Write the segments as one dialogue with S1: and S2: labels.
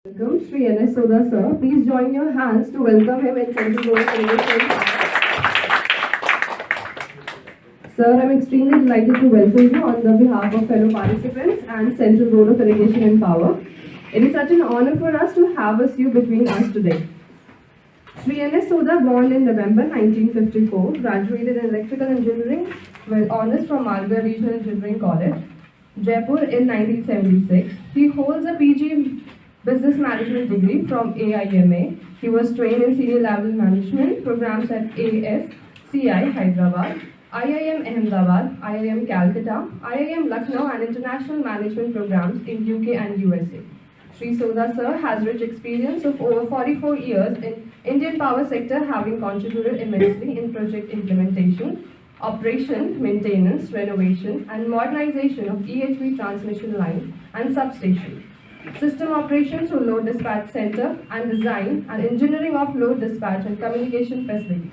S1: Welcome Shri Sodha sir. Please join your hands to welcome him in Central Board of Irrigation. Sir, I'm extremely delighted to welcome you on the behalf of fellow participants and Central Board of Irrigation and Power. It is such an honor for us to have you between us today. Shri Sodha, born in November 1954, graduated in Electrical Engineering with honors from Marg Regional Engineering College, Jaipur in 1976. He holds a PG Business Management degree from AIMA. He was trained in senior level management programs at ASCI Hyderabad, IIM Ahmedabad, IIM Calcutta, IIM Lucknow and international management programs in UK and USA. Shri Sodha sir has rich experience of over 44 years in Indian power sector, having contributed immensely in project implementation, operation, maintenance, renovation and modernization of EHV transmission line and substation, system operations through load dispatch center and design and engineering of load dispatch and communication facilities.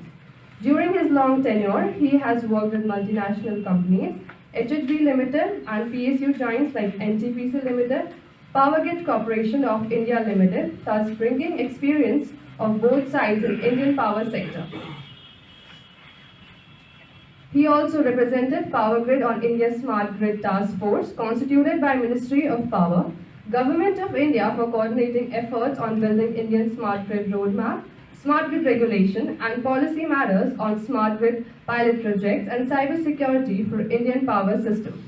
S1: During his long tenure, he has worked with multinational companies, HHB Limited and PSU giants like NTPC Limited, Powergrid Corporation of India Limited, thus bringing experience of both sides in Indian power sector. He also represented Power Grid on India's Smart Grid Task Force, constituted by Ministry of Power, Government of India for coordinating efforts on building Indian Smart Grid Roadmap, Smart Grid Regulation and policy matters on Smart Grid pilot projects and cyber security for Indian power systems.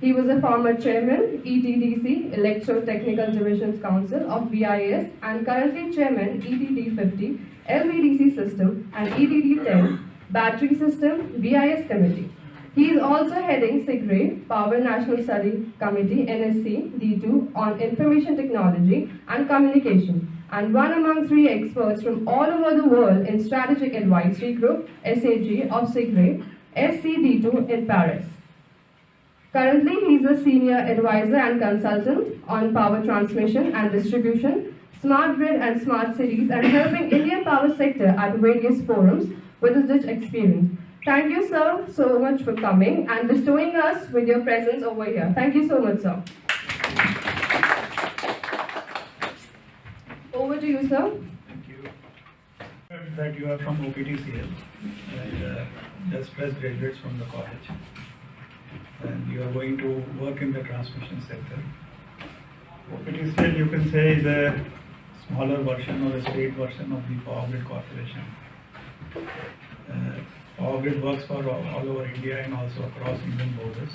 S1: He was a former chairman, ETDC, Electro-Technical Divisions Council of BIS and currently chairman, ETD50, LVDC System and ETD10, Battery System, BIS Committee. He is also heading SIGRE, Power National Study Committee, NSC, D2 on Information Technology and Communication, and one among 3 experts from all over the world in Strategic Advisory Group, SAG of SIGRE, SCD2 in Paris. Currently, he is a senior advisor and consultant on power transmission and distribution, smart grid and smart cities, and helping Indian power sector at various forums with his rich experience. Thank you, sir, so much for coming and bestowing us with your presence over here. Thank you so much, sir. Over to you, sir.
S2: Thank you. That you are from Optcl and just fresh graduates from the college, and you are going to work in the transmission sector. Optcl, you can say, is a smaller version or a state version of the Power Grid Corporation. Power Grid works for all over India and also across Indian borders,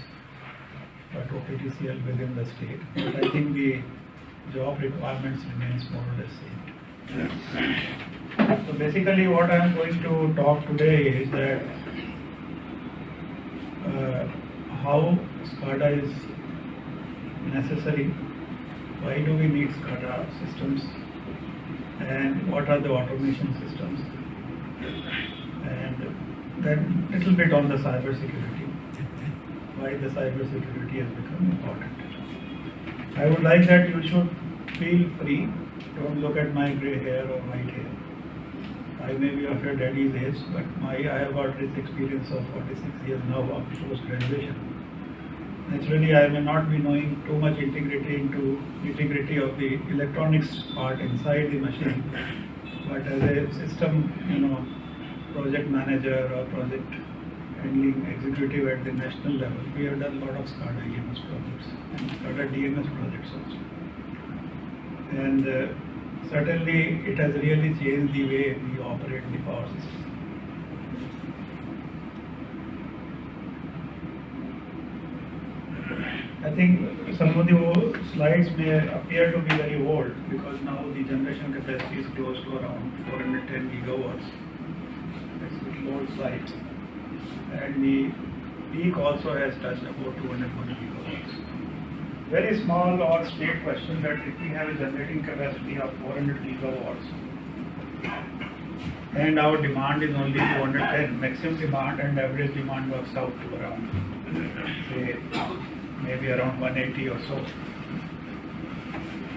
S2: but Optcl within the state. But I think the job requirements remains more or less same. So basically what I am going to talk today is that how SCADA is necessary, why do we need SCADA systems, and what are the automation systems, and then a little bit on the cyber security, why the cyber security has become important. I would like that you should feel free, don't look at my grey hair or white hair. I may be of your daddy's age, but I have got this experience of 46 years now of post-graduation. Naturally, I may not be knowing too much integrity of the electronics part inside the machine, but as a system, project manager or project handling executive at the national level, we have done a lot of SCADA EMS projects and SCADA DMS projects also. And certainly it has really changed the way we operate the power system. I think some of the slides may appear to be very old because now the generation capacity is close to around 410 gigawatts. That's a little old slide. And the peak also has touched about 220 gigawatts. Very small or state question that if we have a generating capacity of 400 gigawatts and our demand is only 210, maximum demand and average demand works out to around, say, maybe around 180 or so.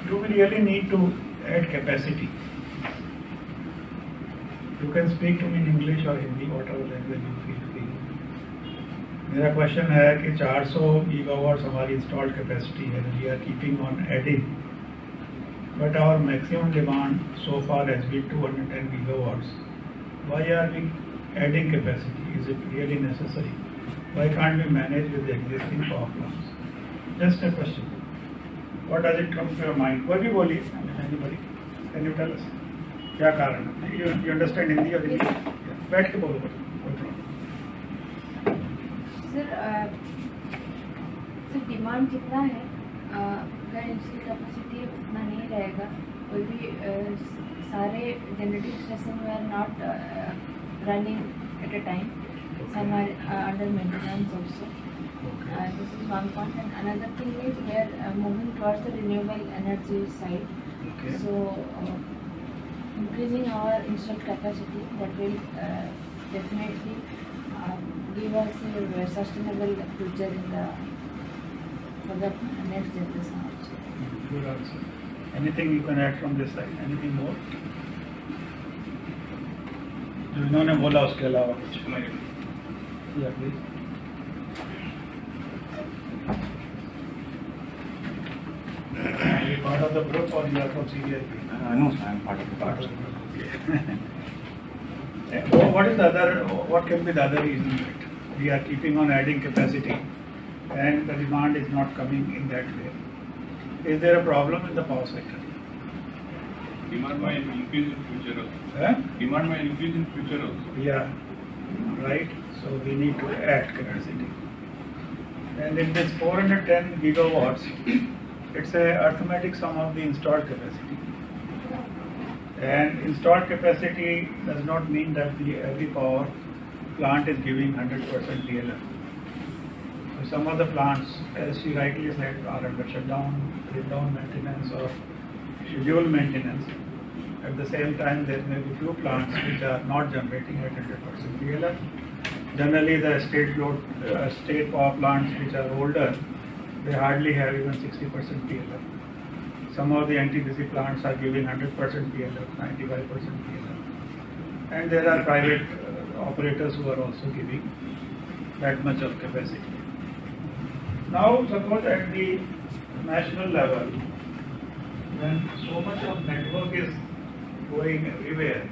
S2: Do we really need to add capacity? You can speak to me in English or Hindi, whatever language you feel free. मेरा question है कि 400 gigawatts हमारी installed capacity है, we are keeping on adding but our maximum demand so far has been 210 gigawatts. Why are we adding capacity? Is it really necessary? Why can't we manage with the existing power plants? Just a question. What does it come to your mind? What do you believe? Anybody? Can you tell us? क्या कारण है? You understand Hindi or Hindi? बैठ के बोलो कोई problem.
S3: Sir demand जितना है अगर इंस्टॉल कैपेसिटी उतना नहीं रहेगा कोई भी सारे generating station are not running at a time some are under maintenance also. This is one point, and another thing is we are moving towards the renewable energy side.
S2: Okay.
S3: So increasing our installed capacity that will definitely give us a sustainable future in the for the next generation also.
S2: Good answer. Anything you can add from this side? Anything more? जो इन्होंने बोला उसके अलावा कुछ? Yeah, please. Are you part of the group or you are from CBIP?
S4: No, I am part of the
S2: Part of
S4: group.
S2: the group. Okay. What is the other? What can be the other reason that we are keeping on adding capacity and the demand is not coming in that way? Is there a problem in the power sector?
S4: Demand might increase in future also.
S2: Huh?
S4: Demand might increase in future also.
S2: Yeah, right. So we need to add capacity. And in this 410 gigawatts, it's a arithmetic sum of the installed capacity. And installed capacity does not mean that every power plant is giving 100% PLF. So some of the plants, as she rightly said, are under shutdown, breakdown maintenance or scheduled maintenance. At the same time, there may be few plants which are not generating at 100% PLF. Generally, the state power plants which are older, they hardly have even 60% PLF. Some of the NTPC plants are giving 100% PLF, 95% PLF. And there are private operators who are also giving that much of capacity. Now, suppose at the national level, when so much of network is going everywhere,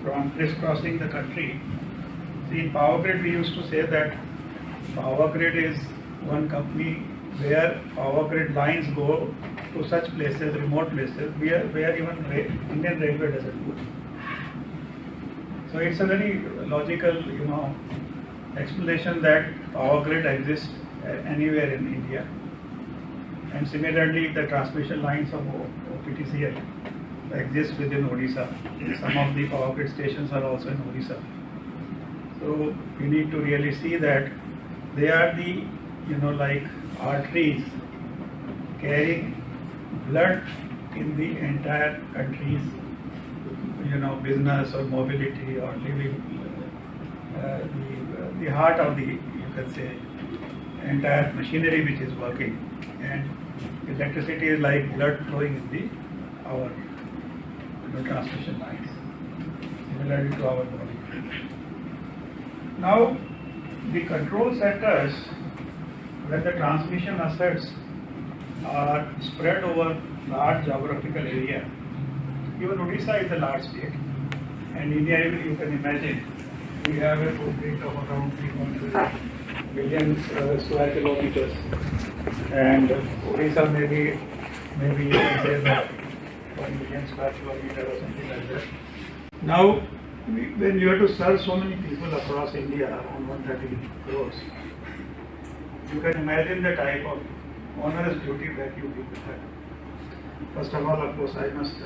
S2: from crisscrossing the country. See, in Power Grid we used to say that Power Grid is one company where Power Grid lines go to such places, remote places, where even Indian Railway doesn't go. So it's a very logical, explanation that Power Grid exists anywhere in India. And similarly, the transmission lines of PGCIL exist within Odisha. Some of the power grid stations are also in Odisha. So we need to really see that they are the, like arteries carrying blood in the entire country's, business or mobility or living, the heart of the, you can say, entire machinery which is working. And electricity is like blood flowing in our transmission lines, similarly to our body. Now, the control centers, when the transmission assets are spread over large geographical area, even Odisha is a large state, and India, you can imagine, we have a footprint of around 3.2 billion square kilometers, and Odisha maybe you can say that 1 million square kilometer or something like that. Now, when you have to serve so many people across India, around 130 crores, you can imagine the type of onerous duty that you people have. First of all, of course, I must